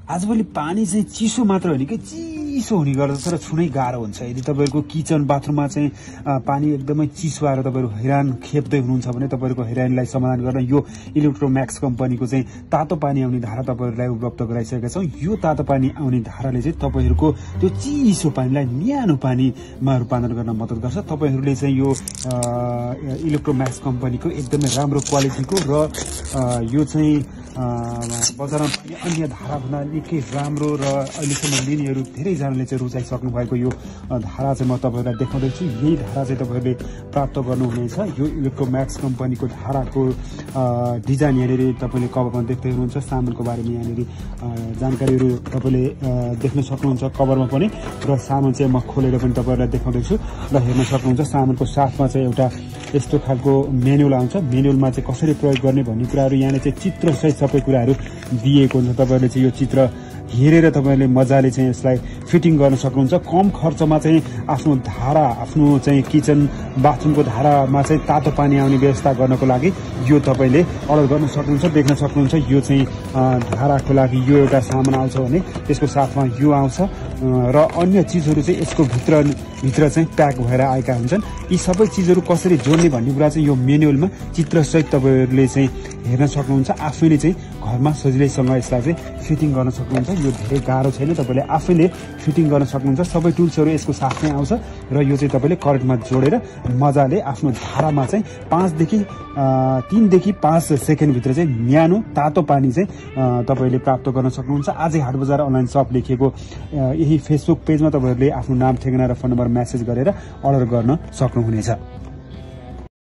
आजभोलि पानी चाहिँ चिसो मात्र होइन कि चिसो हुने गर्दछ र छुनै गाह्रो हुन्छ। यदि तपाईँहरूको किचन बाथरुममा चाहिँ पानी एकदमै चिसो आएर तपाईँहरू हैरान खेप्दै हुनुहुन्छ भने तपाईँहरूको हैरानीलाई समाधान गर्न यो इलेक्ट्रोम्याक्स कम्पनीको चाहिँ तातो पानी आउने धारा तपाईँहरूलाई उपलब्ध गराइसकेका छौँ। यो तातो पानी आउने धाराले चाहिँ तपाईँहरूको त्यो चिसो पानीलाई न्यानो पानीमा रूपान्तरण गर्न मद्दत गर्छ। तपाईँहरूले चाहिँ यो इलेक्ट्रोम्याक्स कम्पनीको एकदमै राम्रो क्वालिटीको र यो चाहिँ बजारमा पनि अन्य धाराभन्दा निकै राम्रो र अहिलेसम्म लिनेहरू धेरैजनाले चाहिँ रुचाइसक्नु भएको यो धारा चाहिँ म तपाईँहरूलाई देखाउँदैछु। यही धारा चाहिँ तपाईँहरूले प्राप्त गर्नुहुनेछ। यो इलेक्ट्रोम्याक्स कम्पनीको धाराको डिजाइन यहाँनिर तपाईँले कभरमा देख्दै हुनुहुन्छ। सामानको बारेमा यहाँनिर जानकारीहरू तपाईँले देख्न सक्नुहुन्छ कभरमा पनि, र सामान चाहिँ म खोलेर पनि तपाईँहरूलाई देखाउँदैछु। र हेर्न सक्नुहुन्छ सामानको साथमा चाहिँ एउटा यस्तो खालको मेन्युल आउँछ। मेन्युलमा चाहिँ कसरी प्रयोग गर्ने भन्ने कुराहरू यहाँले चाहिँ चित्रसहित सबै कुराहरू दिएको हुन्छ। तपाईँहरूले चाहिँ यो चित्र हेरेर तपाईँले मजाले चाहिँ यसलाई फिटिङ गर्न सक्नुहुन्छ। कम खर्चमा चाहिँ आफ्नो धारा, आफ्नो चाहिँ किचन बाथरुमको धारामा चाहिँ तातो पानी आउने व्यवस्था गर्नको लागि यो तपाईँले अर्डर गर्न सक्नुहुन्छ। देख्न सक्नुहुन्छ यो चाहिँ धाराको लागि यो एउटा सामान आउँछ भने त्यसको साथमा यो आउँछ र अन्य चिजहरू चाहिँ यसको भित्र चाहिँ प्याक भएर आएका हुन्छन्। यी सबै चिजहरू कसरी जोड्ने भन्ने कुरा चाहिँ यो मेन्युअलमा चित्रसहित तपाईँहरूले चाहिँ हेर्न सक्नुहुन्छ। आफैले चाहिँ घरमा सजिलैसँग यसलाई चाहिँ फिटिङ गर्न सक्नुहुन्छ। यो धेरै गाह्रो छैन, तपाईँले आफैले फिटिङ गर्न सक्नुहुन्छ। सबै टुल्सहरू यसको साथमै आउँछ र यो चाहिँ तपाईँले करेन्टमा जोडेर मजाले आफ्नो धारामा चाहिँ 3 देखि 5 सेकेन्डभित्र चाहिँ न्यानो तातो पानी चाहिँ तपाईँले प्राप्त गर्न सक्नुहुन्छ। आजै हाट बजार अनलाइन सप लेखिएको यही फेसबुक पेजमा तपाईँहरूले आफ्नो नाम, ठेगाना र फोन नम्बर मेसेज गरेर अर्डर गर्न सक्नुहुनेछ।